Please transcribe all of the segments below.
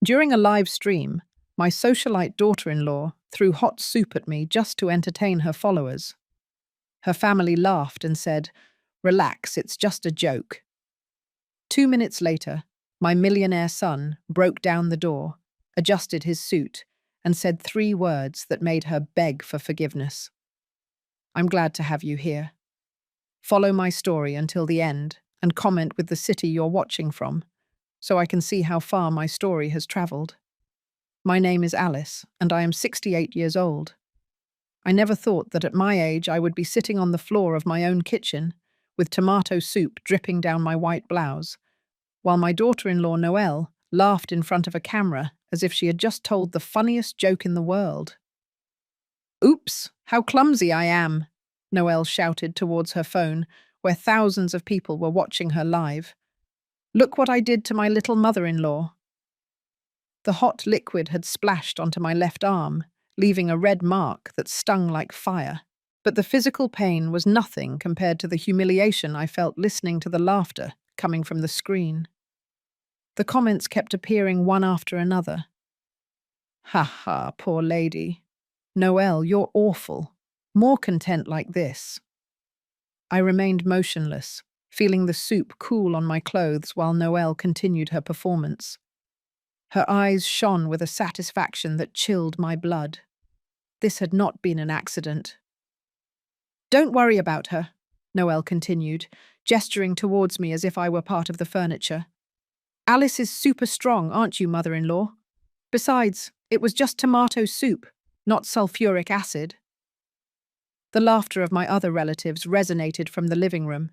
During a live stream, my socialite daughter-in-law threw hot soup at me just to entertain her followers. Her family laughed and said, "Relax, it's just a joke." 2 minutes later, my millionaire son broke down the door, adjusted his suit, and said 3 words that made her beg for forgiveness. "I'm glad to have you here. Follow my story until the end and comment with the city you're watching from, so I can see how far my story has traveled. My name is Alice, and I am 68 years old. I never thought that at my age I would be sitting on the floor of my own kitchen, with tomato soup dripping down my white blouse, while my daughter-in-law Noelle laughed in front of a camera as if she had just told the funniest joke in the world. "Oops, how clumsy I am," Noelle shouted towards her phone, where thousands of people were watching her live. "Look what I did to my little mother-in-law." The hot liquid had splashed onto my left arm, leaving a red mark that stung like fire. But the physical pain was nothing compared to the humiliation I felt listening to the laughter coming from the screen. The comments kept appearing one after another. "Ha ha, poor lady. Noelle, you're awful. More content like this." I remained motionless, feeling the soup cool on my clothes while Noelle continued her performance. Her eyes shone with a satisfaction that chilled my blood. This had not been an accident. "Don't worry about her," Noelle continued, gesturing towards me as if I were part of the furniture. "Alice is super strong, aren't you, mother-in-law? Besides, it was just tomato soup, not sulfuric acid." The laughter of my other relatives resonated from the living room.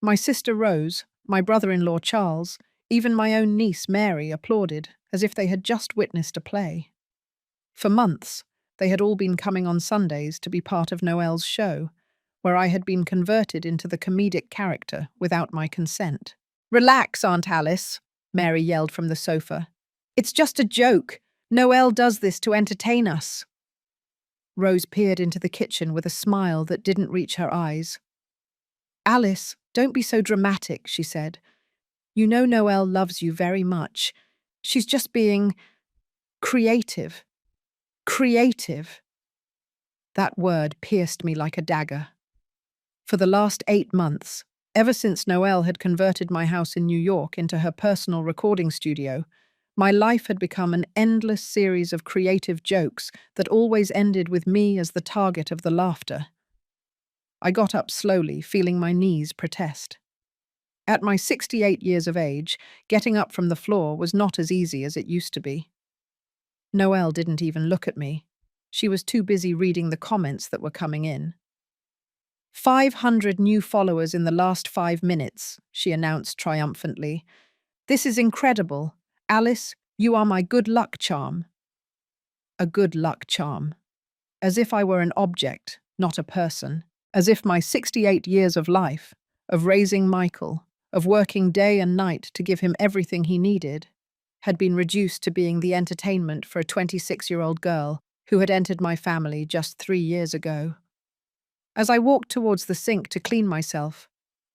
My sister Rose, my brother-in-law Charles, even my own niece Mary applauded, as if they had just witnessed a play. For months, they had all been coming on Sundays to be part of Noelle's show, where I had been converted into the comedic character without my consent. "Relax, Aunt Alice," Mary yelled from the sofa. "It's just a joke. Noelle does this to entertain us." Rose peered into the kitchen with a smile that didn't reach her eyes. "Alice, don't be so dramatic," she said. "You know Noelle loves you very much. She's just being creative. Creative." That word pierced me like a dagger. For the last 8 months, ever since Noelle had converted my house in New York into her personal recording studio, my life had become an endless series of creative jokes that always ended with me as the target of the laughter. I got up slowly, feeling my knees protest. At my 68 years of age, getting up from the floor was not as easy as it used to be. Noelle didn't even look at me. She was too busy reading the comments that were coming in. 500 new followers in the last 5 minutes, she announced triumphantly. "This is incredible. Alice, you are my good luck charm." A good luck charm. As if I were an object, not a person. As if my 68 years of life, of raising Michael, of working day and night to give him everything he needed, had been reduced to being the entertainment for a 26-year-old girl who had entered my family just 3 years ago. As I walked towards the sink to clean myself,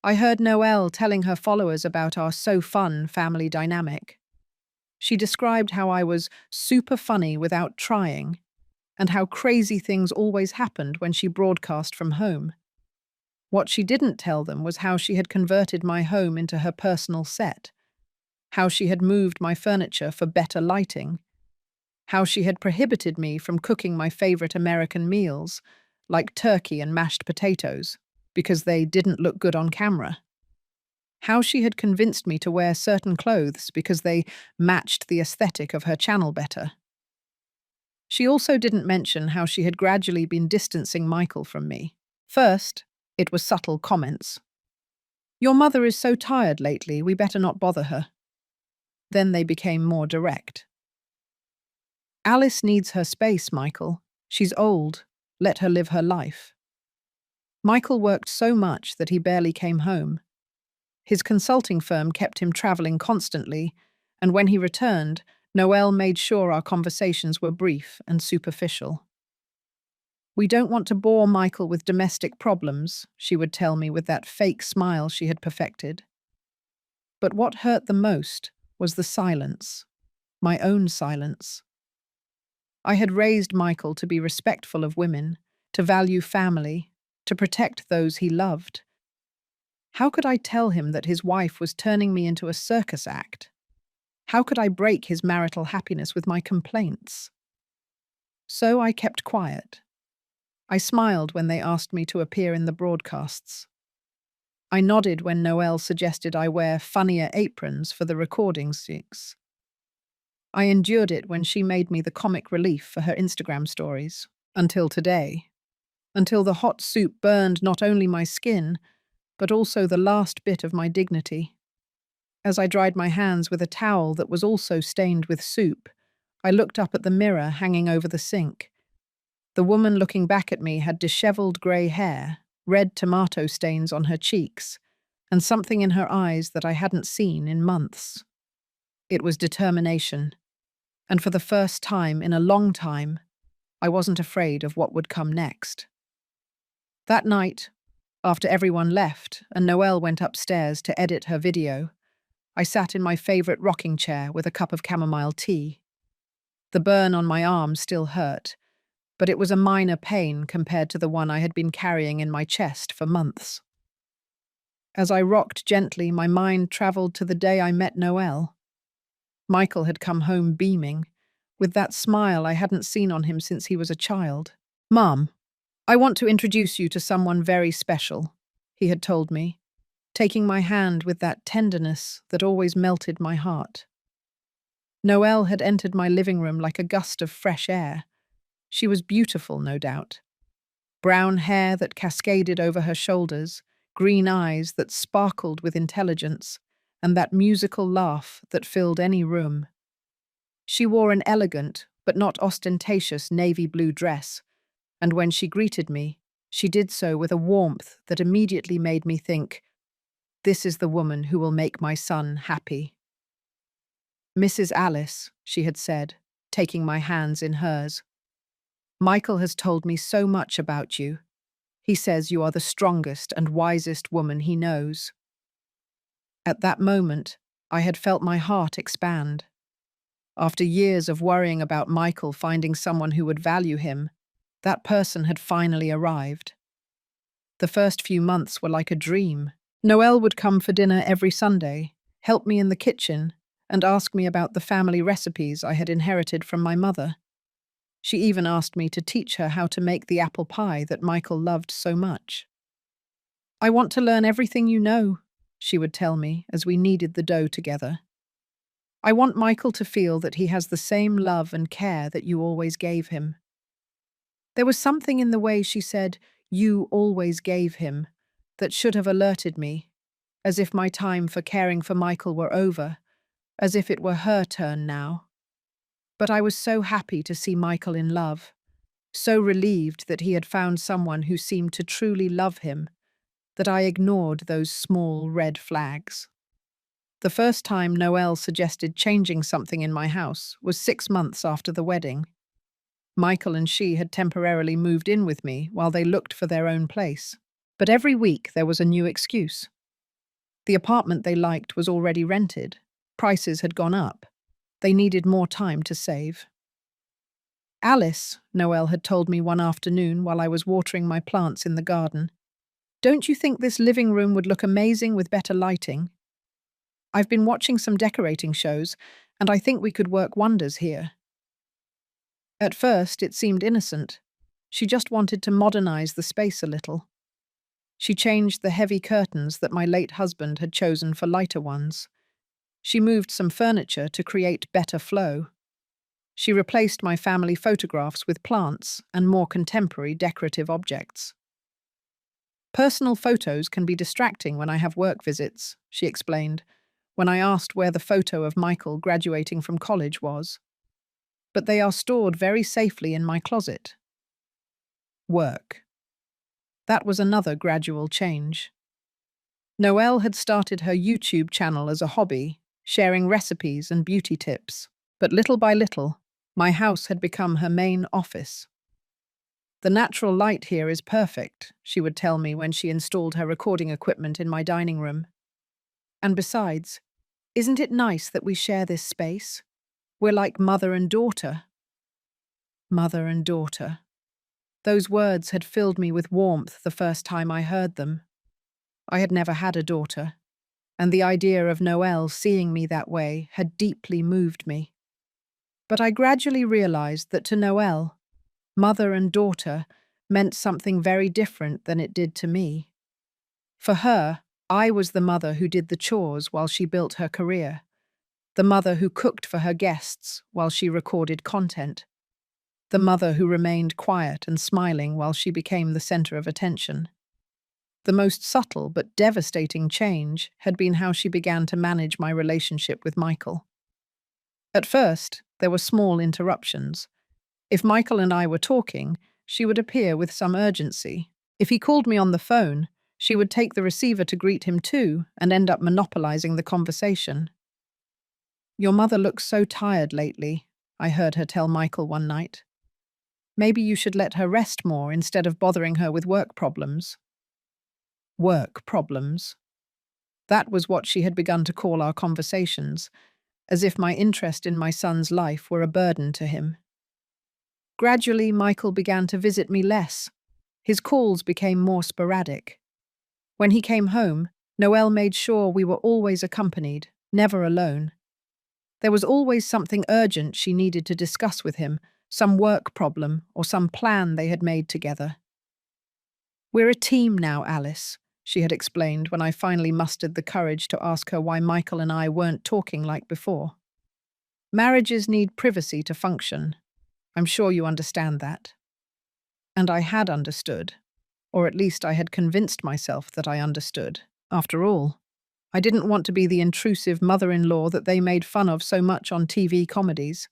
I heard Noelle telling her followers about our so-fun family dynamic. She described how I was super funny without trying, and how crazy things always happened when she broadcast from home. What she didn't tell them was how she had converted my home into her personal set, how she had moved my furniture for better lighting, how she had prohibited me from cooking my favorite American meals, like turkey and mashed potatoes, because they didn't look good on camera. How she had convinced me to wear certain clothes because they matched the aesthetic of her channel better. She also didn't mention how she had gradually been distancing Michael from me. First, it was subtle comments. "Your mother is so tired lately, we better not bother her." Then they became more direct. "Alice needs her space, Michael. She's old. Let her live her life." Michael worked so much that he barely came home. His consulting firm kept him traveling constantly, and when he returned, Noelle made sure our conversations were brief and superficial. "We don't want to bore Michael with domestic problems," she would tell me with that fake smile she had perfected. But what hurt the most was the silence. my own silence. I had raised Michael to be respectful of women, to value family, to protect those he loved. How could I tell him that his wife was turning me into a circus act? How could I break his marital happiness with my complaints? So I kept quiet. I smiled when they asked me to appear in the broadcasts. I nodded when Noelle suggested I wear funnier aprons for the recording gigs. I endured it when she made me the comic relief for her Instagram stories. Until today. Until the hot soup burned not only my skin, but also the last bit of my dignity. As I dried my hands with a towel that was also stained with soup, I looked up at the mirror hanging over the sink. The woman looking back at me had disheveled grey hair, red tomato stains on her cheeks, and something in her eyes that I hadn't seen in months. It was determination, and for the first time in a long time, I wasn't afraid of what would come next. That night, after everyone left and Noelle went upstairs to edit her video, I sat in my favourite rocking chair with a cup of chamomile tea. The burn on my arm still hurt, but it was a minor pain compared to the one I had been carrying in my chest for months. As I rocked gently, my mind travelled to the day I met Noelle. Michael had come home beaming, with that smile I hadn't seen on him since he was a child. "Mom, I want to introduce you to someone very special," he had told me, taking my hand with that tenderness that always melted my heart. Noelle had entered my living room like a gust of fresh air. She was beautiful, no doubt. Brown hair that cascaded over her shoulders, green eyes that sparkled with intelligence, and that musical laugh that filled any room. She wore an elegant, but not ostentatious navy blue dress, and when she greeted me, she did so with a warmth that immediately made me think, this is the woman who will make my son happy. "Mrs. Alice," she had said, taking my hands in hers, "Michael has told me so much about you. He says you are the strongest and wisest woman he knows." At that moment, I had felt my heart expand. After years of worrying about Michael finding someone who would value him, that person had finally arrived. The first few months were like a dream. Noelle would come for dinner every Sunday, help me in the kitchen, and ask me about the family recipes I had inherited from my mother. She even asked me to teach her how to make the apple pie that Michael loved so much. "I want to learn everything you know," she would tell me as we kneaded the dough together. "I want Michael to feel that he has the same love and care that you always gave him." There was something in the way she said, "you always gave him," that should have alerted me, as if my time for caring for Michael were over, as if it were her turn now. But I was so happy to see Michael in love, so relieved that he had found someone who seemed to truly love him, that I ignored those small red flags. The first time Noelle suggested changing something in my house was 6 months after the wedding. Michael and she had temporarily moved in with me while they looked for their own place. But every week there was a new excuse. The apartment they liked was already rented. Prices had gone up. They needed more time to save. "Alice," Noelle had told me one afternoon while I was watering my plants in the garden, "don't you think this living room would look amazing with better lighting? I've been watching some decorating shows, and I think we could work wonders here." At first, it seemed innocent. She just wanted to modernize the space a little. She changed the heavy curtains that my late husband had chosen for lighter ones. She moved some furniture to create better flow. She replaced my family photographs with plants and more contemporary decorative objects. "Personal photos can be distracting when I have work visits," she explained, when I asked where the photo of Michael graduating from college was. "But they are stored very safely in my closet." Work. That was another gradual change. Noelle had started her YouTube channel as a hobby, sharing recipes and beauty tips. But little by little, my house had become her main office. "The natural light here is perfect," she would tell me when she installed her recording equipment in my dining room. "And besides, isn't it nice that we share this space? We're like mother and daughter. Mother and daughter. Those words had filled me with warmth the first time I heard them. I had never had a daughter, and the idea of Noelle seeing me that way had deeply moved me. But I gradually realized that to Noelle, mother and daughter meant something very different than it did to me. For her, I was the mother who did the chores while she built her career, the mother who cooked for her guests while she recorded content, the mother who remained quiet and smiling while she became the center of attention. The most subtle but devastating change had been how she began to manage my relationship with Michael. At first, there were small interruptions. If Michael and I were talking, she would appear with some urgency. If he called me on the phone, she would take the receiver to greet him too and end up monopolizing the conversation. "Your mother looks so tired lately," I heard her tell Michael one night. "Maybe you should let her rest more instead of bothering her with work problems." Work problems. That was what she had begun to call our conversations, as if my interest in my son's life were a burden to him. Gradually, Michael began to visit me less. His calls became more sporadic. When he came home, Noelle made sure we were always accompanied, never alone. There was always something urgent she needed to discuss with him, some work problem or some plan they had made together. "We're a team now, Alice," she had explained when I finally mustered the courage to ask her why Michael and I weren't talking like before. "Marriages need privacy to function. I'm sure you understand that." And I had understood, or at least I had convinced myself that I understood. After all, I didn't want to be the intrusive mother-in-law that they made fun of so much on TV comedies.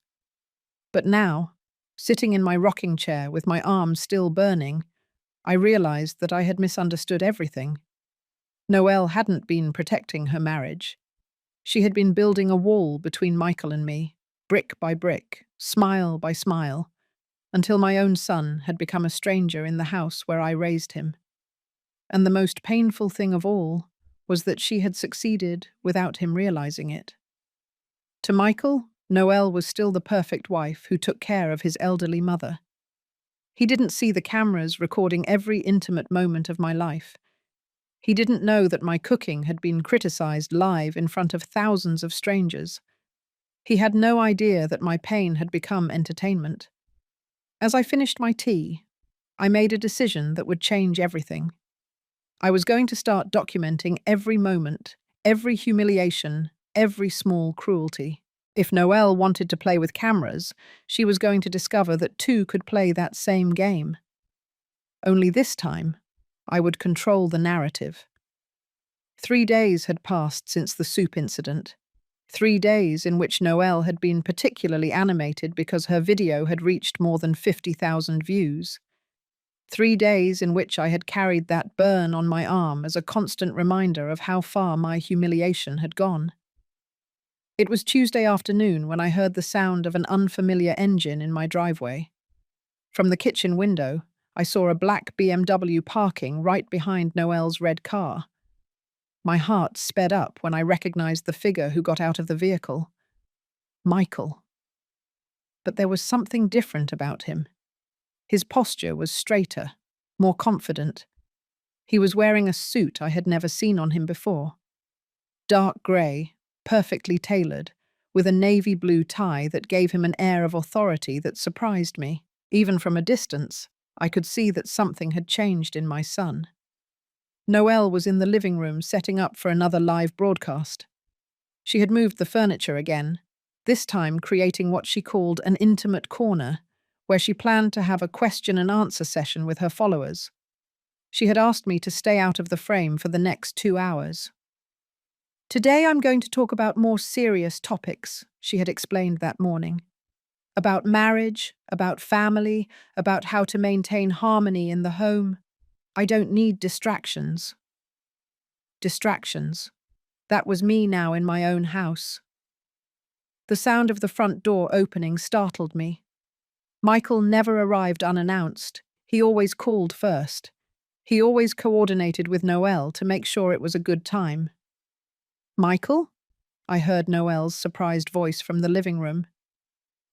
But now, sitting in my rocking chair with my arms still burning, I realized that I had misunderstood everything. Noelle hadn't been protecting her marriage. She had been building a wall between Michael and me, brick by brick, smile by smile, until my own son had become a stranger in the house where I raised him. And the most painful thing of all was that she had succeeded without him realizing it. To Michael, Noelle was still the perfect wife who took care of his elderly mother. He didn't see the cameras recording every intimate moment of my life. He didn't know that my cooking had been criticized live in front of thousands of strangers. He had no idea that my pain had become entertainment. As I finished my tea, I made a decision that would change everything. I was going to start documenting every moment, every humiliation, every small cruelty. If Noelle wanted to play with cameras, she was going to discover that two could play that same game. Only this time, I would control the narrative. 3 days had passed since the soup incident. 3 days in which Noelle had been particularly animated because her video had reached more than 50,000 views. 3 days in which I had carried that burn on my arm as a constant reminder of how far my humiliation had gone. It was Tuesday afternoon when I heard the sound of an unfamiliar engine in my driveway. From the kitchen window, I saw a black BMW parking right behind Noelle's red car. My heart sped up when I recognized the figure who got out of the vehicle. Michael. But there was something different about him. His posture was straighter, more confident. He was wearing a suit I had never seen on him before. Dark grey, perfectly tailored, with a navy blue tie that gave him an air of authority that surprised me. Even from a distance, I could see that something had changed in my son. Noelle was in the living room setting up for another live broadcast. She had moved the furniture again, this time creating what she called an intimate corner, where she planned to have a question and answer session with her followers. She had asked me to stay out of the frame for the next 2 hours. "Today I'm going to talk about more serious topics," she had explained that morning. "About marriage, about family, about how to maintain harmony in the home. I don't need distractions." Distractions. That was me now in my own house. The sound of the front door opening startled me. Michael never arrived unannounced. He always called first. He always coordinated with Noelle to make sure it was a good time. "Michael?" I heard Noelle's surprised voice from the living room.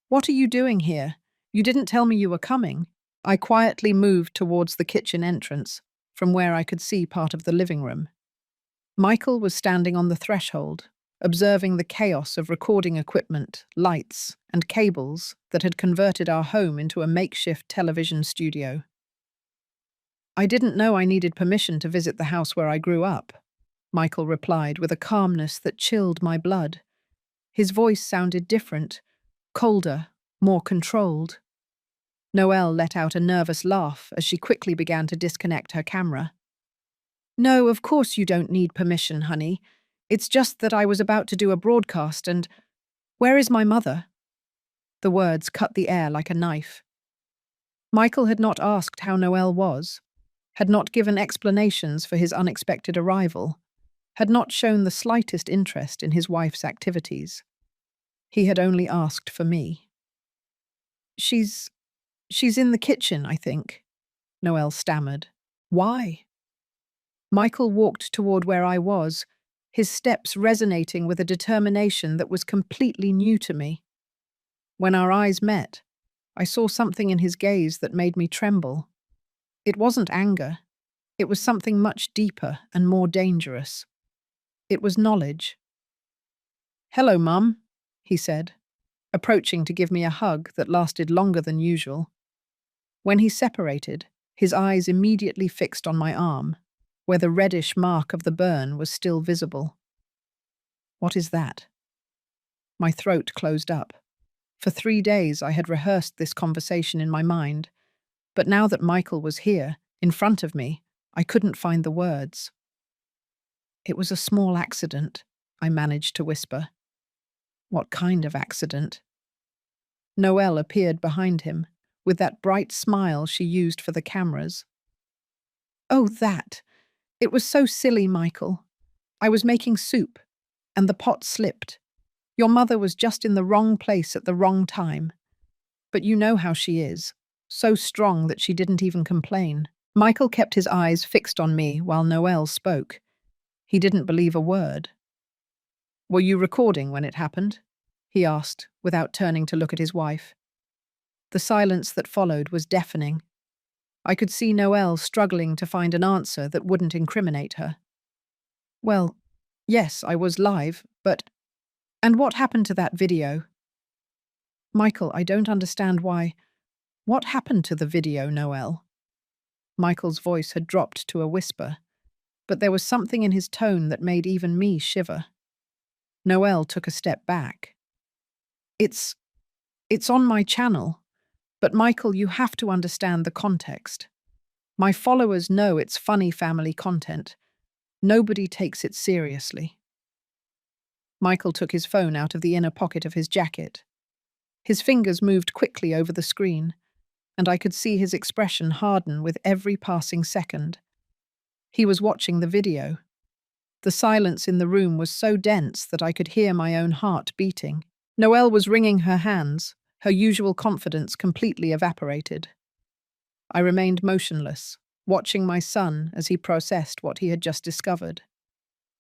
What are you doing here? You didn't tell me you were coming. I quietly moved towards the kitchen entrance, from where I could see part of the living room. Michael was standing on the threshold, observing the chaos of recording equipment, lights, and cables that had converted our home into a makeshift television studio. I didn't know I needed permission to visit the house where I grew up, Michael replied with a calmness that chilled my blood. His voice sounded different, colder, more controlled. Noelle let out a nervous laugh as she quickly began to disconnect her camera. No, of course you don't need permission, honey. It's just that I was about to do a broadcast and… Where is my mother? The words cut the air like a knife. Michael had not asked how Noelle was, had not given explanations for his unexpected arrival, had not shown the slightest interest in his wife's activities. He had only asked for me. She's in the kitchen, I think, Noelle stammered. Why? Michael walked toward where I was, his steps resonating with a determination that was completely new to me. When our eyes met, I saw something in his gaze that made me tremble. It wasn't anger. It was something much deeper and more dangerous. It was knowledge. Hello, Mum, he said, approaching to give me a hug that lasted longer than usual. When he separated, his eyes immediately fixed on my arm, where the reddish mark of the burn was still visible. What is that? My throat closed up. For 3 days I had rehearsed this conversation in my mind, but now that Michael was here, in front of me, I couldn't find the words. It was a small accident, I managed to whisper. What kind of accident? Noelle appeared behind him, with that bright smile she used for the cameras. Oh, that! It was so silly, Michael. I was making soup, and the pot slipped. Your mother was just in the wrong place at the wrong time. But you know how she is, so strong that she didn't even complain. Michael kept his eyes fixed on me while Noelle spoke. He didn't believe a word. Were you recording when it happened? He asked, without turning to look at his wife. The silence that followed was deafening. I could see Noelle struggling to find an answer that wouldn't incriminate her. Well, yes, I was live, but… And what happened to that video? Michael, I don't understand why… What happened to the video, Noelle? Michael's voice had dropped to a whisper, but there was something in his tone that made even me shiver. Noelle took a step back. It's on my channel, but Michael, you have to understand the context. My followers know it's funny family content. Nobody takes it seriously. Michael took his phone out of the inner pocket of his jacket. His fingers moved quickly over the screen, and I could see his expression harden with every passing second. He was watching the video. The silence in the room was so dense that I could hear my own heart beating. Noelle was wringing her hands, her usual confidence completely evaporated. I remained motionless, watching my son as he processed what he had just discovered.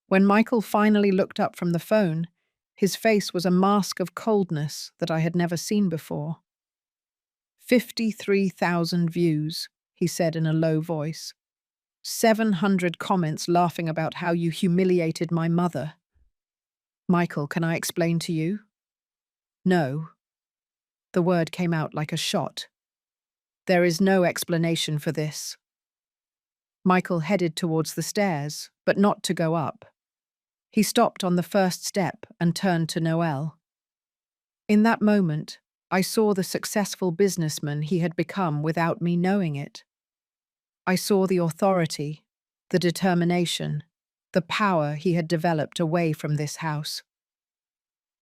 When Michael finally looked up from the phone, his face was a mask of coldness that I had never seen before. 53,000 views, he said in a low voice. 700 comments laughing about how you humiliated my mother. Michael, can I explain to you? No. The word came out like a shot. There is no explanation for this. Michael headed towards the stairs, but not to go up. He stopped on the first step and turned to Noelle. In that moment, I saw the successful businessman he had become without me knowing it. I saw the authority, the determination, the power he had developed away from this house.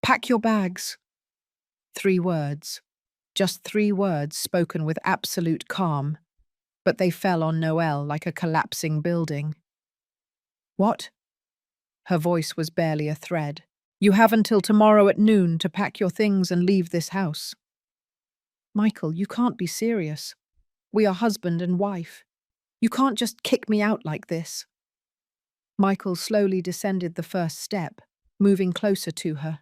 Pack your bags. 3 words. Just 3 words spoken with absolute calm, but they fell on Noelle like a collapsing building. What? Her voice was barely a thread. You have until tomorrow at noon to pack your things and leave this house. Michael, you can't be serious. We are husband and wife. You can't just kick me out like this. Michael slowly descended the first step, moving closer to her.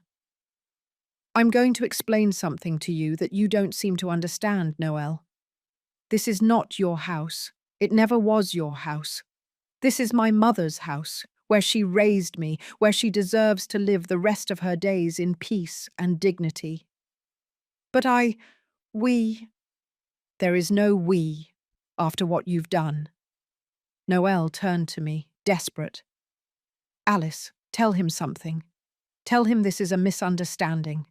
I'm going to explain something to you that you don't seem to understand, Noel. This is not your house. It never was your house. This is my mother's house, where she raised me, where she deserves to live the rest of her days in peace and dignity. But we, there is no we after what you've done. Noel turned to me, desperate. Alice, tell him something. Tell him this is a misunderstanding.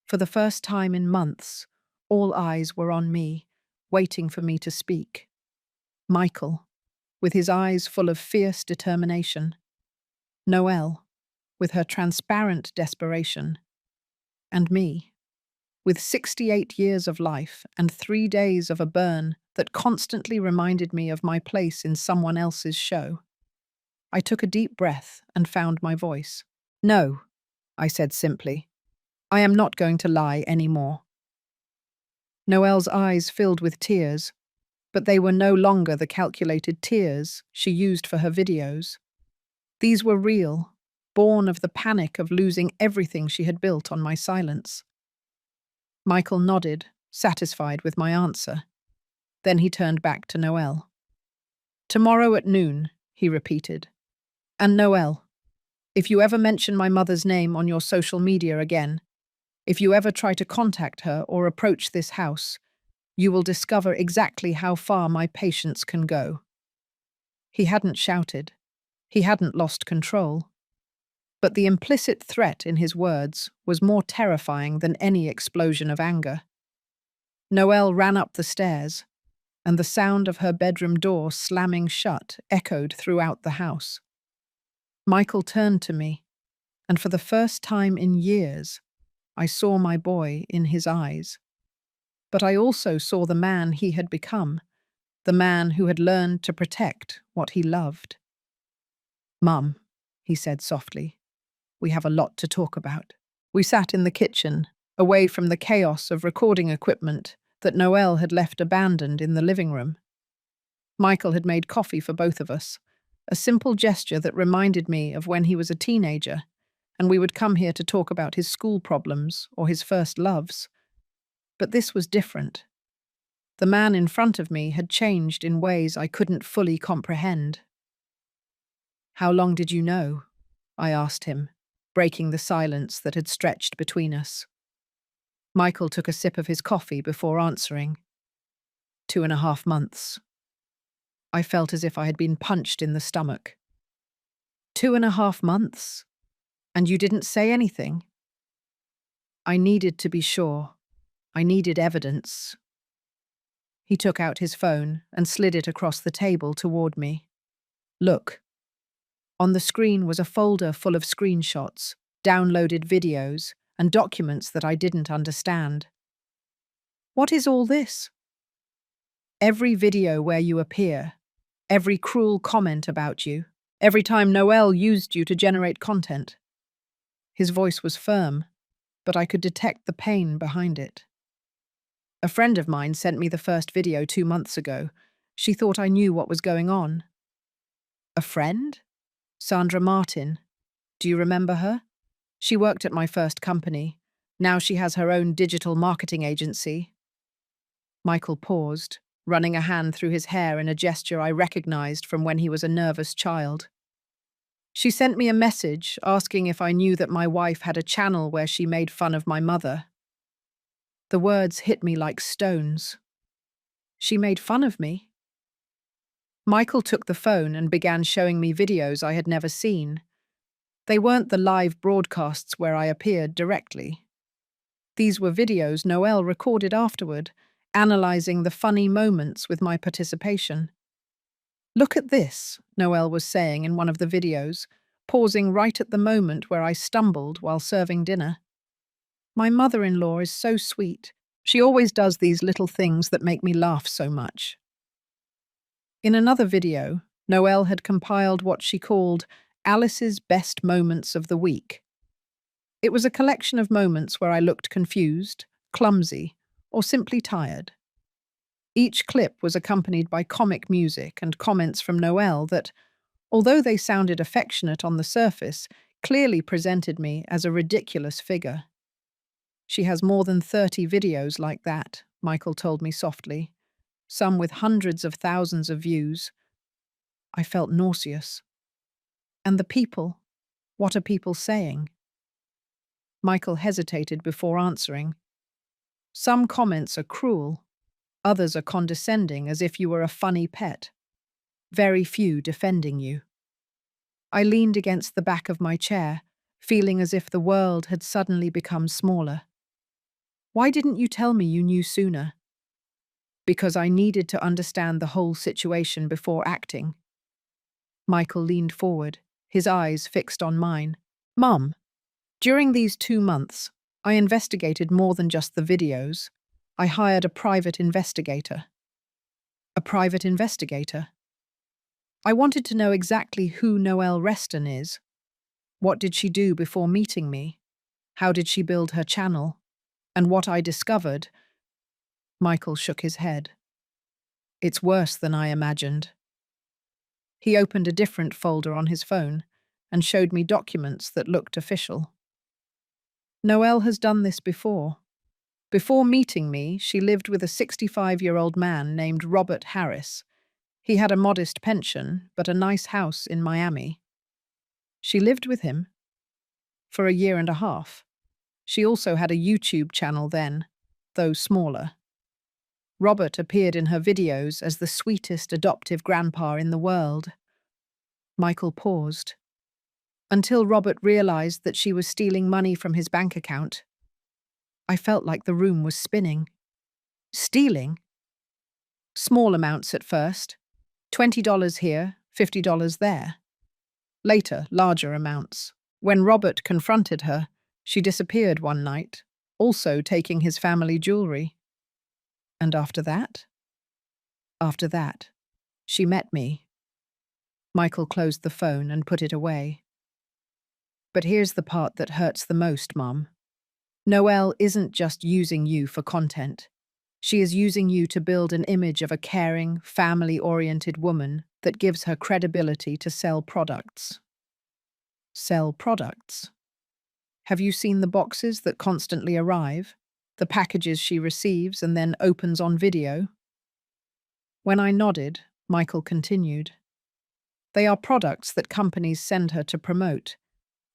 For the first time in months, all eyes were on me, waiting for me to speak. Michael, with his eyes full of fierce determination. Noelle, with her transparent desperation. And me, with 68 years of life and 3 days of a burn that constantly reminded me of my place in someone else's show. I took a deep breath and found my voice. No, I said simply. I am not going to lie anymore. Noelle's eyes filled with tears, but they were no longer the calculated tears she used for her videos. These were real, born of the panic of losing everything she had built on my silence. Michael nodded, satisfied with my answer. Then he turned back to Noelle. Tomorrow at noon, he repeated. And Noelle, if you ever mention my mother's name on your social media again, if you ever try to contact her or approach this house, you will discover exactly how far my patience can go. He hadn't shouted. He hadn't lost control. But the implicit threat in his words was more terrifying than any explosion of anger. Noelle ran up the stairs, and the sound of her bedroom door slamming shut echoed throughout the house. Michael turned to me, and for the first time in years, I saw my boy in his eyes. But I also saw the man he had become, the man who had learned to protect what he loved. Mum, he said softly, we have a lot to talk about. We sat in the kitchen, away from the chaos of recording equipment that Noelle had left abandoned in the living room. Michael had made coffee for both of us, a simple gesture that reminded me of when he was a teenager, and we would come here to talk about his school problems or his first loves. But this was different. The man in front of me had changed in ways I couldn't fully comprehend. How long did you know? I asked him, breaking the silence that had stretched between us. Michael took a sip of his coffee before answering. 2.5 months. I felt as if I had been punched in the stomach. 2.5 months? And you didn't say anything? I needed to be sure. I needed evidence. He took out his phone and slid it across the table toward me. Look. On the screen was a folder full of screenshots, downloaded videos, and documents that I didn't understand. What is all this? Every video where you appear, every cruel comment about you, every time Noelle used you to generate content. His voice was firm, but I could detect the pain behind it. A friend of mine sent me the first video 2 months ago. She thought I knew what was going on. A friend? Sandra Martin. Do you remember her? She worked at my first company. Now she has her own digital marketing agency. Michael paused, running a hand through his hair in a gesture I recognized from when he was a nervous child. She sent me a message asking if I knew that my wife had a channel where she made fun of my mother. The words hit me like stones. She made fun of me? Michael took the phone and began showing me videos I had never seen. They weren't the live broadcasts where I appeared directly. These were videos Noelle recorded afterward, analyzing the funny moments with my participation. Look at this, Noelle was saying in one of the videos, pausing right at the moment where I stumbled while serving dinner. My mother-in-law is so sweet. She always does these little things that make me laugh so much. In another video, Noelle had compiled what she called Alice's best moments of the week. It was a collection of moments where I looked confused, clumsy, or simply tired. Each clip was accompanied by comic music and comments from Noelle that, although they sounded affectionate on the surface, clearly presented me as a ridiculous figure. She has more than 30 videos like that, Michael told me softly, some with hundreds of thousands of views. I felt nauseous. And the people? What are people saying? Michael hesitated before answering. Some comments are cruel, others are condescending as if you were a funny pet. Very few defending you. I leaned against the back of my chair, feeling as if the world had suddenly become smaller. Why didn't you tell me you knew sooner? Because I needed to understand the whole situation before acting. Michael leaned forward, his eyes fixed on mine. Mum, during these 2 months, I investigated more than just the videos. I hired a private investigator. A private investigator? I wanted to know exactly who Noelle Reston is. What did she do before meeting me? How did she build her channel? And what I discovered. Michael shook his head. It's worse than I imagined. He opened a different folder on his phone and showed me documents that looked official. Noelle has done this before. Before meeting me, she lived with a 65-year-old man named Robert Harris. He had a modest pension, but a nice house in Miami. She lived with him for a year and a half. She also had a YouTube channel then, though smaller. Robert appeared in her videos as the sweetest adoptive grandpa in the world. Michael paused. Until Robert realized that she was stealing money from his bank account. I felt like the room was spinning. Stealing? Small amounts at first. $20 here, $50 there. Later, larger amounts. When Robert confronted her, she disappeared one night, also taking his family jewelry. And after that? After that, she met me. Michael closed the phone and put it away. But here's the part that hurts the most, Mum. Noelle isn't just using you for content. She is using you to build an image of a caring, family-oriented woman that gives her credibility to sell products. Sell products? Have you seen the boxes that constantly arrive? The packages she receives and then opens on video? When I nodded, Michael continued. They are products that companies send her to promote.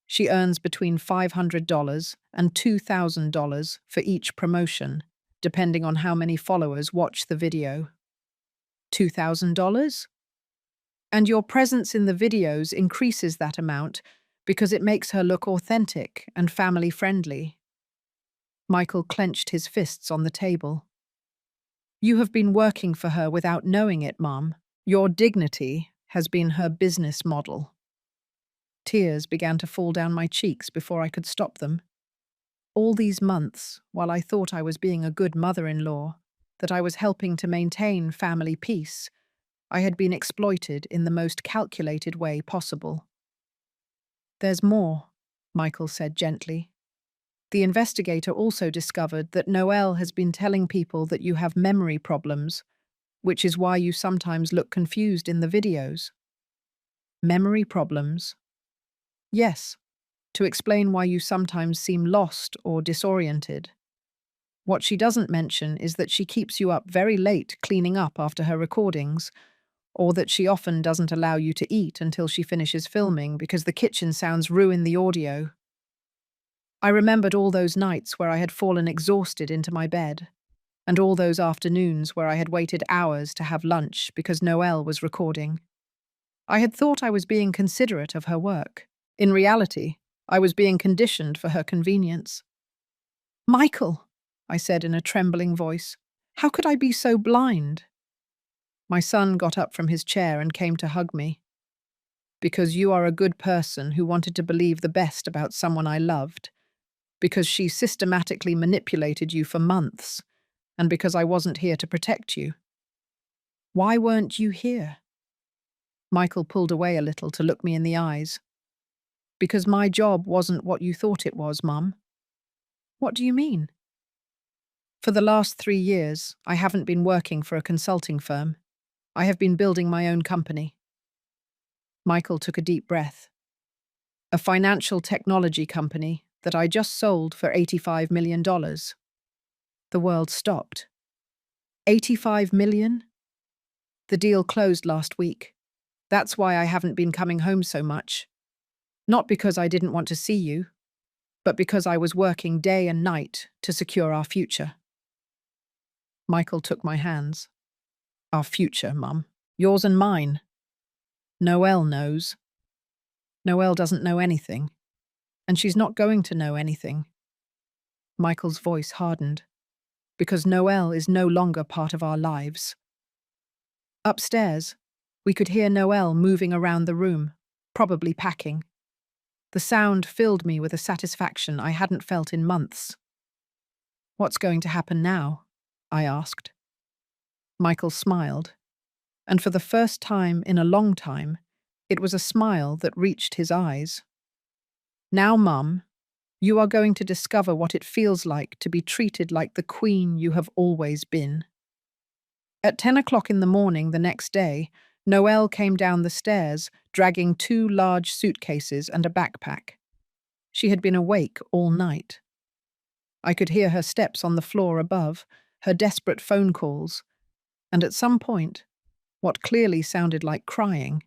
She earns between $500 and $2,000 for each promotion, depending on how many followers watch the video. $2,000? And your presence in the videos increases that amount because it makes her look authentic and family-friendly. Michael clenched his fists on the table. You have been working for her without knowing it, Mom. Your dignity has been her business model. Tears began to fall down my cheeks before I could stop them. All these months, while I thought I was being a good mother-in-law, that I was helping to maintain family peace, I had been exploited in the most calculated way possible. There's more, Michael said gently. The investigator also discovered that Noelle has been telling people that you have memory problems, which is why you sometimes look confused in the videos. Memory problems? Yes, to explain why you sometimes seem lost or disoriented. What she doesn't mention is that she keeps you up very late cleaning up after her recordings, or that she often doesn't allow you to eat until she finishes filming because the kitchen sounds ruin the audio. I remembered all those nights where I had fallen exhausted into my bed, and all those afternoons where I had waited hours to have lunch because Noelle was recording. I had thought I was being considerate of her work. In reality, I was being conditioned for her convenience. Michael, I said in a trembling voice, how could I be so blind? My son got up from his chair and came to hug me. Because you are a good person who wanted to believe the best about someone I loved. Because she systematically manipulated you for months, and because I wasn't here to protect you. Why weren't you here? Michael pulled away a little to look me in the eyes. Because my job wasn't what you thought it was, Mum. What do you mean? For the last 3 years, I haven't been working for a consulting firm. I have been building my own company. Michael took a deep breath. A financial technology company that I just sold for $85 million. The world stopped. 85 million? The deal closed last week. That's why I haven't been coming home so much. Not because I didn't want to see you, but because I was working day and night to secure our future. Michael took my hands. Our future, Mum. Yours and mine. Noelle knows. Noelle doesn't know anything, and she's not going to know anything. Michael's voice hardened, because Noelle is no longer part of our lives. Upstairs, we could hear Noelle moving around the room, probably packing. The sound filled me with a satisfaction I hadn't felt in months. What's going to happen now? I asked. Michael smiled, and for the first time in a long time, it was a smile that reached his eyes. Now, Mum, you are going to discover what it feels like to be treated like the queen you have always been. At 10 o'clock in the morning the next day, Noelle came down the stairs, dragging 2 large suitcases and a backpack. She had been awake all night. I could hear her steps on the floor above, her desperate phone calls, and at some point, what clearly sounded like crying.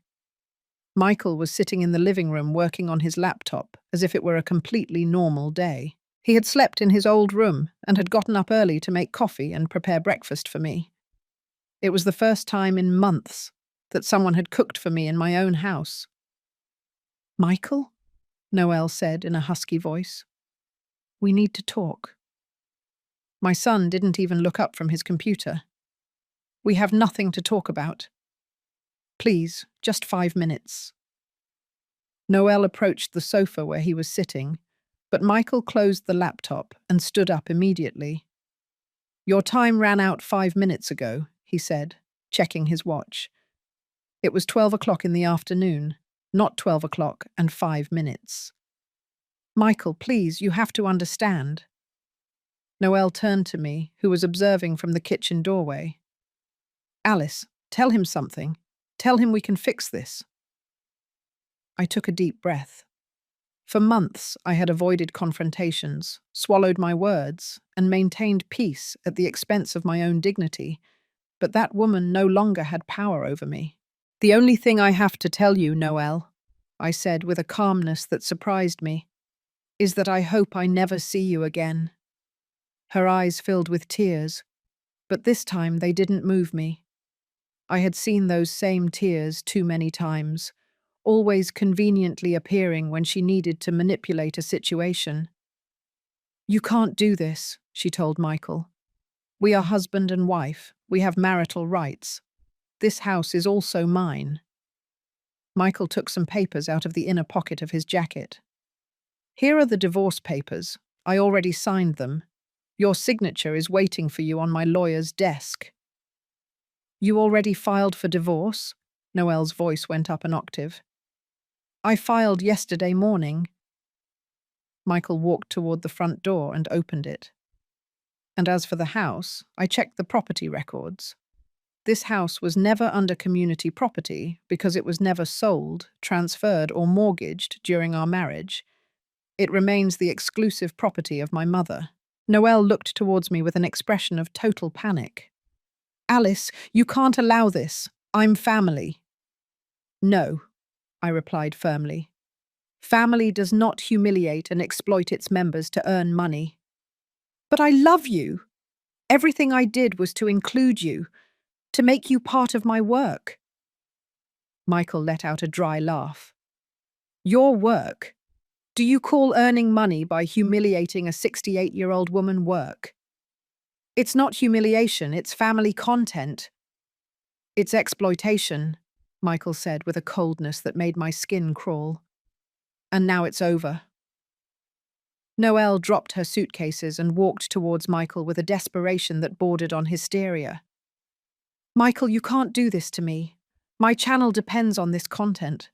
Michael was sitting in the living room working on his laptop as if it were a completely normal day. He had slept in his old room and had gotten up early to make coffee and prepare breakfast for me. It was the first time in months that someone had cooked for me in my own house. Michael? Noelle said in a husky voice. We need to talk. My son didn't even look up from his computer. We have nothing to talk about. Please, just 5 minutes. Noelle approached the sofa where he was sitting, but Michael closed the laptop and stood up immediately. Your time ran out 5 minutes ago, he said, checking his watch. It was 12 o'clock in the afternoon, not 12 o'clock and 5 minutes. Michael, please, you have to understand. Noelle turned to me, who was observing from the kitchen doorway. Alice, tell him something. Tell him we can fix this. I took a deep breath. For months, I had avoided confrontations, swallowed my words, and maintained peace at the expense of my own dignity, but that woman no longer had power over me. The only thing I have to tell you, Noelle, I said with a calmness that surprised me, is that I hope I never see you again. Her eyes filled with tears, but this time they didn't move me. I had seen those same tears too many times, always conveniently appearing when she needed to manipulate a situation. You can't do this, she told Michael. We are husband and wife. We have marital rights. This house is also mine. Michael took some papers out of the inner pocket of his jacket. Here are the divorce papers. I already signed them. Your signature is waiting for you on my lawyer's desk. You already filed for divorce? Noelle's voice went up an octave. I filed yesterday morning. Michael walked toward the front door and opened it. And as for the house, I checked the property records. This house was never under community property because it was never sold, transferred, or mortgaged during our marriage. It remains the exclusive property of my mother. Noelle looked towards me with an expression of total panic. Alice, you can't allow this. I'm family. No, I replied firmly. Family does not humiliate and exploit its members to earn money. But I love you. Everything I did was to include you, to make you part of my work. Michael let out a dry laugh. Your work? Do you call earning money by humiliating a 68-year-old woman work? It's not humiliation, it's family content. It's exploitation, Michael said with a coldness that made my skin crawl. And now it's over. Noelle dropped her suitcases and walked towards Michael with a desperation that bordered on hysteria. Michael, you can't do this to me. My channel depends on this content.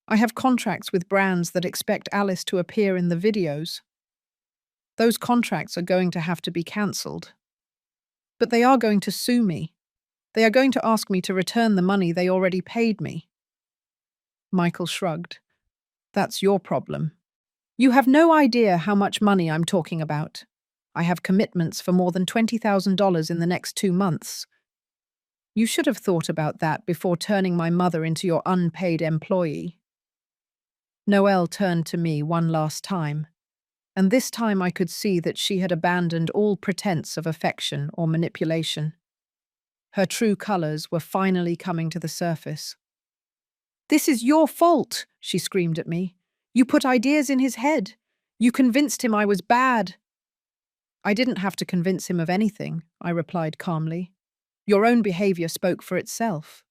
I have contracts with brands that expect Alice to appear in the videos. Those contracts are going to have to be cancelled. But they are going to sue me. They are going to ask me to return the money they already paid me. Michael shrugged. That's your problem. You have no idea how much money I'm talking about. I have commitments for more than $20,000 in the next 2 months. You should have thought about that before turning my mother into your unpaid employee. Noelle turned to me one last time, and this time I could see that she had abandoned all pretense of affection or manipulation. Her true colors were finally coming to the surface. "This is your fault," she screamed at me. "You put ideas in his head. You convinced him I was bad." "I didn't have to convince him of anything," I replied calmly. "Your own behavior spoke for itself."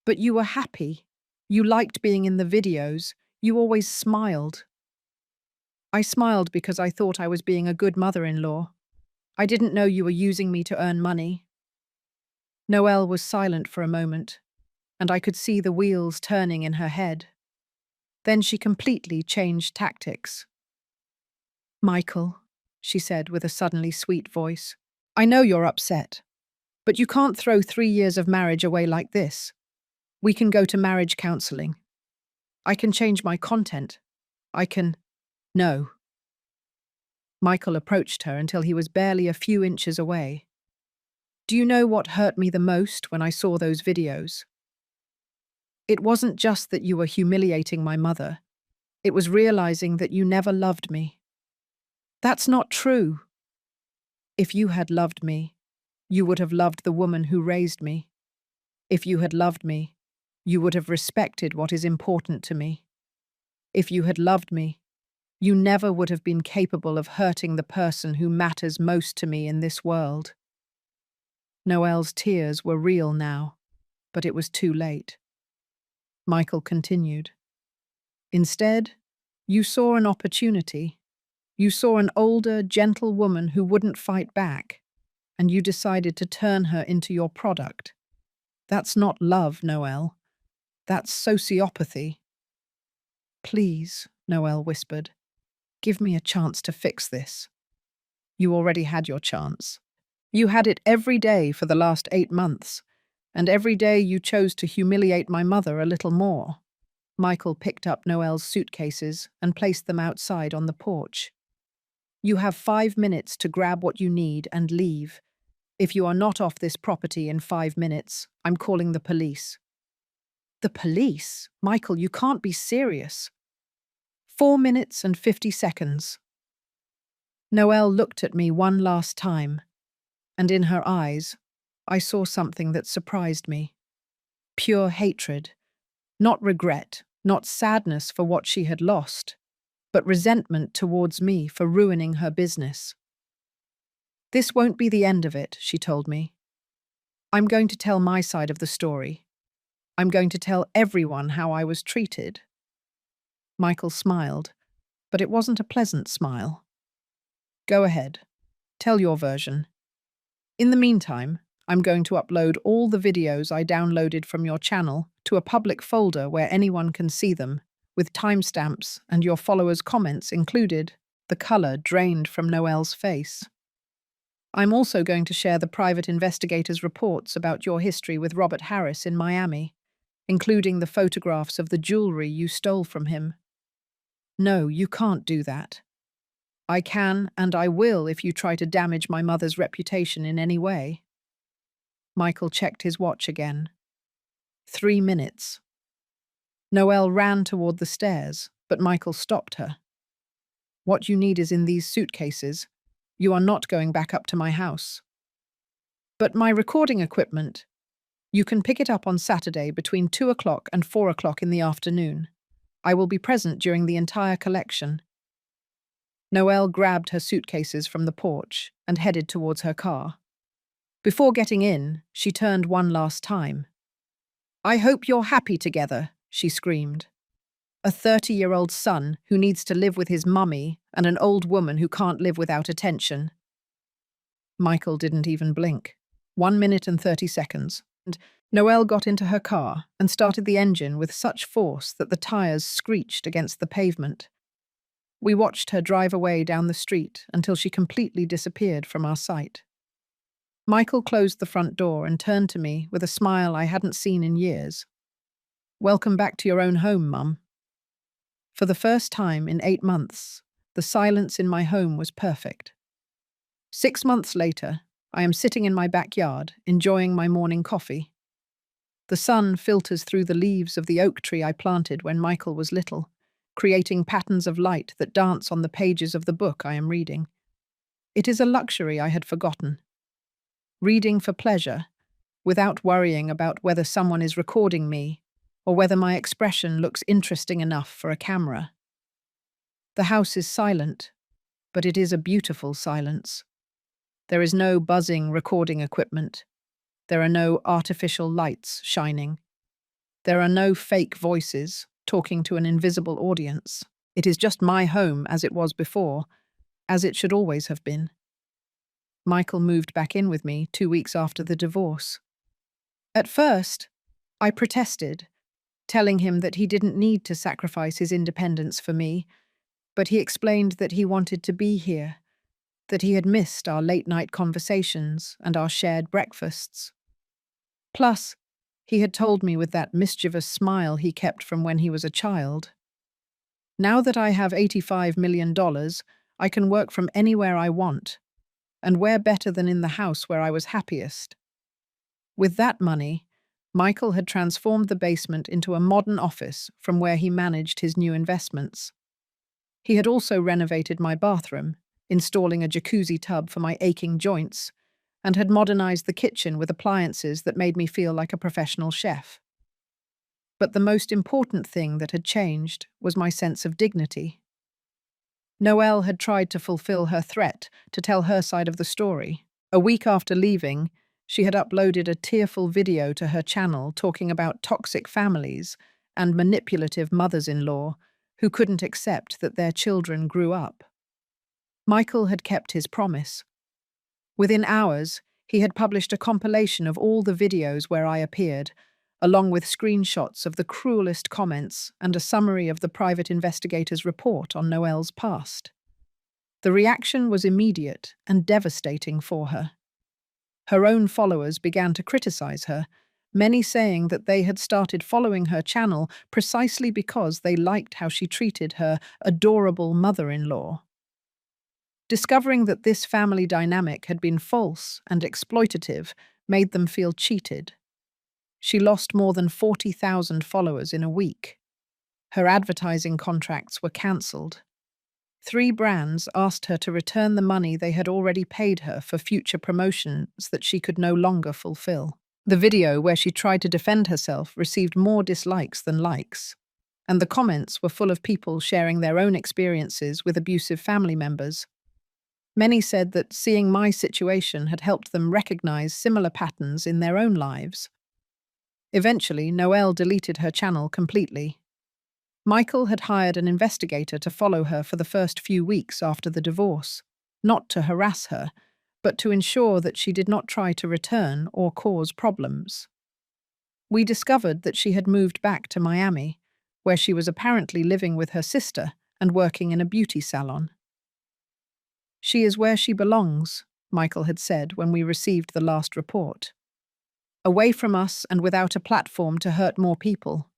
"But you were happy. You liked being in the videos. You always smiled." "I smiled because I thought I was being a good mother-in-law. I didn't know you were using me to earn money." Noelle was silent for a moment, and I could see the wheels turning in her head. Then she completely changed tactics. "Michael," she said with a suddenly sweet voice, "I know you're upset, but you can't throw 3 years of marriage away like this. We can go to marriage counseling. I can change my content. I can—" "No." Michael approached her until he was barely a few inches away. "Do you know what hurt me the most when I saw those videos? It wasn't just that you were humiliating my mother. It was realizing that you never loved me." "That's not true." "If you had loved me, you would have loved the woman who raised me. If you had loved me, you would have respected what is important to me. If you had loved me, you never would have been capable of hurting the person who matters most to me in this world." Noelle's tears were real now, but it was too late. Michael continued. "Instead, you saw an opportunity. You saw an older, gentle woman who wouldn't fight back, and you decided to turn her into your product. That's not love, Noelle. That's sociopathy." "Please," Noelle whispered, "give me a chance to fix this." "You already had your chance. You had it every day for the last 8 months, and every day you chose to humiliate my mother a little more." Michael picked up Noelle's suitcases and placed them outside on the porch. "You have 5 minutes to grab what you need and leave. If you are not off this property in 5 minutes, I'm calling the police." "The police? Michael, you can't be serious." 4 minutes and 50 seconds. Noelle looked at me one last time, and in her eyes, I saw something that surprised me. Pure hatred. Not regret, not sadness for what she had lost, but resentment towards me for ruining her business. "This won't be the end of it," she told me. "I'm going to tell my side of the story. I'm going to tell everyone how I was treated." Michael smiled, but it wasn't a pleasant smile. "Go ahead. Tell your version. In the meantime, I'm going to upload all the videos I downloaded from your channel to a public folder where anyone can see them, with timestamps and your followers' comments included." The color drained from Noelle's face. "I'm also going to share the private investigator's reports about your history with Robert Harris in Miami, including the photographs of the jewelry you stole from him." "No, you can't do that." "I can and I will if you try to damage my mother's reputation in any way." Michael checked his watch again. 3 minutes. Noelle ran toward the stairs, but Michael stopped her. "What you need is in these suitcases. You are not going back up to my house." "But my recording equipment—" "You can pick it up on Saturday between 2 o'clock and 4 o'clock in the afternoon. I will be present during the entire collection." Noelle grabbed her suitcases from the porch and headed towards her car. Before getting in, she turned one last time. "I hope you're happy together," she screamed. "A 30-year-old son who needs to live with his mummy and an old woman who can't live without attention." Michael didn't even blink. 1 minute and 30 seconds. And Noelle got into her car and started the engine with such force that the tires screeched against the pavement. We watched her drive away down the street until she completely disappeared from our sight. Michael closed the front door and turned to me with a smile I hadn't seen in years. "Welcome back to your own home, Mum." For the first time in 8 months, the silence in my home was perfect. 6 months later, I am sitting in my backyard, enjoying my morning coffee. The sun filters through the leaves of the oak tree I planted when Michael was little, creating patterns of light that dance on the pages of the book I am reading. It is a luxury I had forgotten. Reading for pleasure, without worrying about whether someone is recording me or whether my expression looks interesting enough for a camera. The house is silent, but it is a beautiful silence. There is no buzzing recording equipment. There are no artificial lights shining. There are no fake voices talking to an invisible audience. It is just my home as it was before, as it should always have been. Michael moved back in with me 2 weeks after the divorce. At first, I protested, telling him that he didn't need to sacrifice his independence for me, but he explained that he wanted to be here, that he had missed our late-night conversations and our shared breakfasts. Plus, he had told me with that mischievous smile he kept from when he was a child. Now that I have $85 million, I can work from anywhere I want, and where better than in the house where I was happiest? With that money, Michael had transformed the basement into a modern office from where he managed his new investments. He had also renovated my bathroom, installing a jacuzzi tub for my aching joints, and had modernized the kitchen with appliances that made me feel like a professional chef. But the most important thing that had changed was my sense of dignity. Noelle had tried to fulfill her threat to tell her side of the story. A week after leaving, she had uploaded a tearful video to her channel talking about toxic families and manipulative mothers-in-law who couldn't accept that their children grew up. Michael had kept his promise. Within hours, he had published a compilation of all the videos where I appeared, along with screenshots of the cruelest comments and a summary of the private investigator's report on Noelle's past. The reaction was immediate and devastating for her. Her own followers began to criticize her, many saying that they had started following her channel precisely because they liked how she treated her adorable mother-in-law. Discovering that this family dynamic had been false and exploitative made them feel cheated. She lost more than 40,000 followers in a week. Her advertising contracts were cancelled. 3 brands asked her to return the money they had already paid her for future promotions that she could no longer fulfill. The video where she tried to defend herself received more dislikes than likes, and the comments were full of people sharing their own experiences with abusive family members. Many said that seeing my situation had helped them recognize similar patterns in their own lives. Eventually, Noelle deleted her channel completely. Michael had hired an investigator to follow her for the first few weeks after the divorce, not to harass her, but to ensure that she did not try to return or cause problems. We discovered that she had moved back to Miami, where she was apparently living with her sister and working in a beauty salon. "She is where she belongs," Michael had said when we received the last report. "Away from us and without a platform to hurt more people."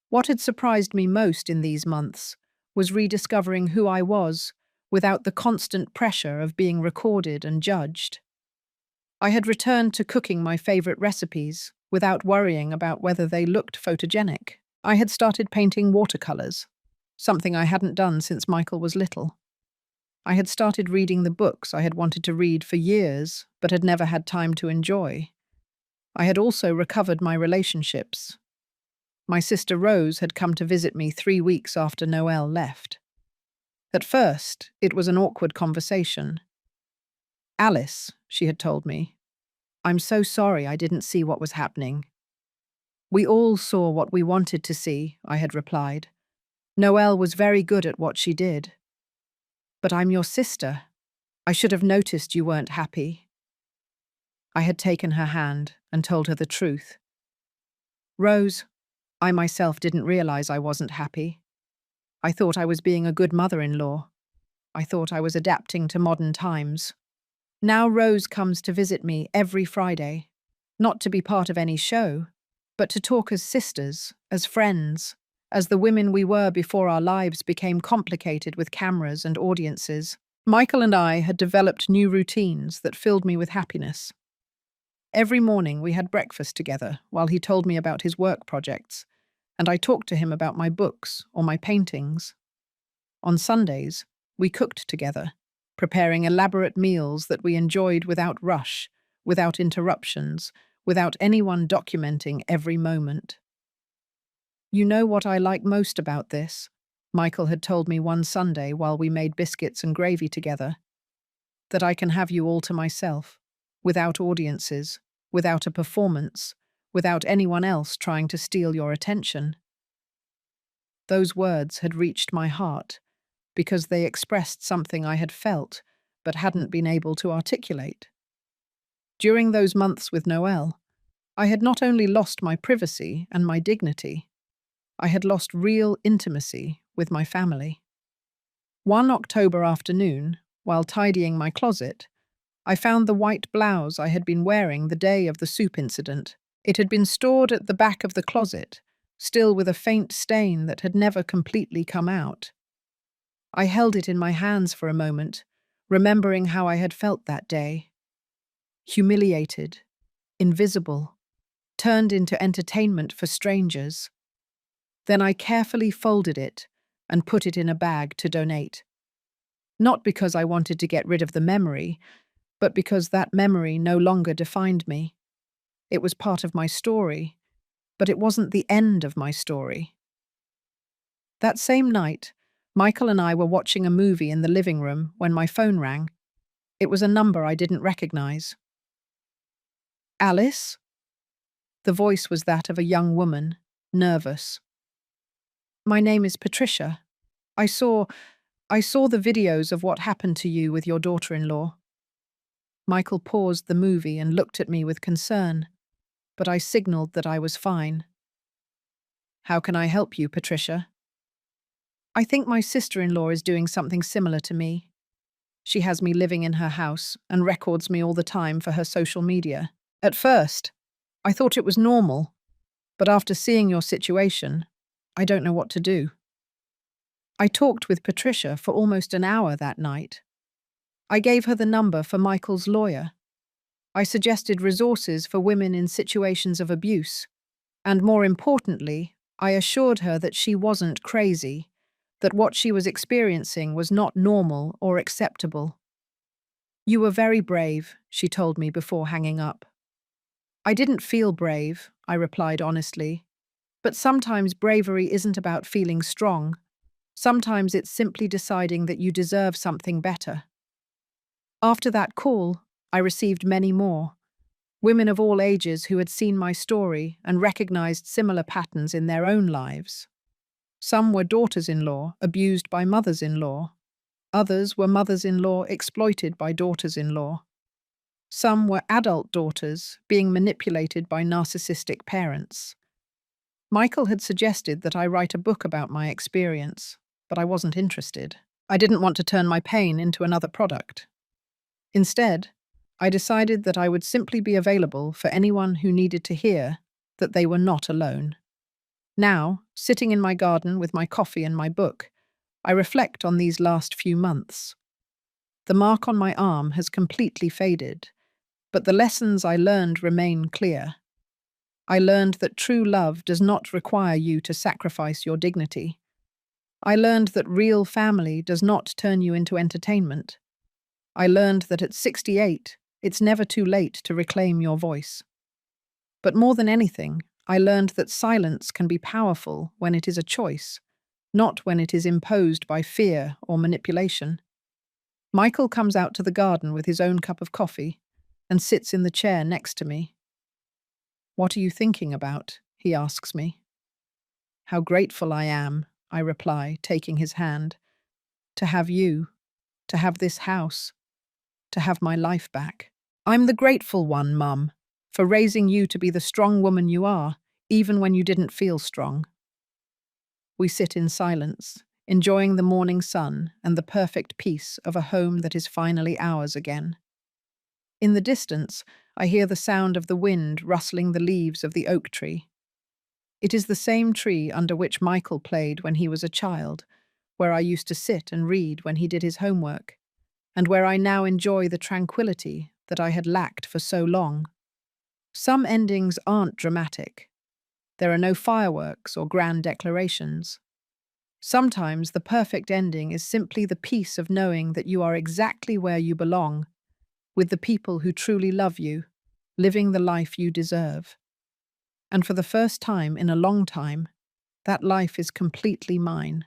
What had surprised me most in these months was rediscovering who I was without the constant pressure of being recorded and judged. I had returned to cooking my favorite recipes without worrying about whether they looked photogenic. I had started painting watercolors, something I hadn't done since Michael was little. I had started reading the books I had wanted to read for years but had never had time to enjoy. I had also recovered my relationships. My sister Rose had come to visit me 3 weeks after Noelle left. At first, it was an awkward conversation. "Alice," she had told me, "I'm so sorry I didn't see what was happening." "We all saw what we wanted to see," I had replied. "Noelle was very good at what she did." "But I'm your sister. I should have noticed you weren't happy." I had taken her hand and told her the truth. "Rose, I myself didn't realize I wasn't happy. I thought I was being a good mother-in-law. I thought I was adapting to modern times. Now Rose comes to visit me every Friday, not to be part of any show, but to talk as sisters, as friends, as the women we were before our lives became complicated with cameras and audiences. Michael and I had developed new routines that filled me with happiness. Every morning we had breakfast together while he told me about his work projects, and I talked to him about my books or my paintings. On Sundays, we cooked together, preparing elaborate meals that we enjoyed without rush, without interruptions, without anyone documenting every moment. "You know what I like most about this?" Michael had told me one Sunday while we made biscuits and gravy together. "That I can have you all to myself, without audiences, without a performance, without anyone else trying to steal your attention." Those words had reached my heart because they expressed something I had felt but hadn't been able to articulate. During those months with Noel, I had not only lost my privacy and my dignity, I had lost real intimacy with my family. One October afternoon, while tidying my closet, I found the white blouse I had been wearing the day of the soup incident. It had been stored at the back of the closet, still with a faint stain that had never completely come out. I held it in my hands for a moment, remembering how I had felt that day. Humiliated, invisible, turned into entertainment for strangers. Then I carefully folded it and put it in a bag to donate. Not because I wanted to get rid of the memory, but because that memory no longer defined me. It was part of my story, but it wasn't the end of my story. That same night, Michael and I were watching a movie in the living room when my phone rang. It was a number I didn't recognize. "Alice?" The voice was that of a young woman, nervous. "My name is Patricia. I saw the videos of what happened to you with your daughter-in-law." Michael paused the movie and looked at me with concern, but I signaled that I was fine. "How can I help you, Patricia?" "I think my sister-in-law is doing something similar to me. She has me living in her house and records me all the time for her social media. At first, I thought it was normal, but after seeing your situation, I don't know what to do." I talked with Patricia for almost an hour that night. I gave her the number for Michael's lawyer. I suggested resources for women in situations of abuse. And more importantly, I assured her that she wasn't crazy, that what she was experiencing was not normal or acceptable. "You were very brave," she told me before hanging up. "I didn't feel brave," I replied honestly. "But sometimes bravery isn't about feeling strong. Sometimes it's simply deciding that you deserve something better." After that call, I received many more. Women of all ages who had seen my story and recognized similar patterns in their own lives. Some were daughters-in-law abused by mothers-in-law. Others were mothers-in-law exploited by daughters-in-law. Some were adult daughters being manipulated by narcissistic parents. Michael had suggested that I write a book about my experience, but I wasn't interested. I didn't want to turn my pain into another product. Instead, I decided that I would simply be available for anyone who needed to hear that they were not alone. Now, sitting in my garden with my coffee and my book, I reflect on these last few months. The mark on my arm has completely faded, but the lessons I learned remain clear. I learned that true love does not require you to sacrifice your dignity. I learned that real family does not turn you into entertainment. I learned that at 68, it's never too late to reclaim your voice. But more than anything, I learned that silence can be powerful when it is a choice, not when it is imposed by fear or manipulation. Michael comes out to the garden with his own cup of coffee and sits in the chair next to me. "What are you thinking about?" he asks me. "How grateful I am," I reply, taking his hand. "To have you, to have this house, to have my life back. I'm the grateful one, Mum, for raising you to be the strong woman you are, even when you didn't feel strong." We sit in silence, enjoying the morning sun and the perfect peace of a home that is finally ours again. In the distance, I hear the sound of the wind rustling the leaves of the oak tree. It is the same tree under which Michael played when he was a child, where I used to sit and read when he did his homework, and where I now enjoy the tranquility that I had lacked for so long. Some endings aren't dramatic. There are no fireworks or grand declarations. Sometimes the perfect ending is simply the peace of knowing that you are exactly where you belong, with the people who truly love you, living the life you deserve. And for the first time in a long time, that life is completely mine.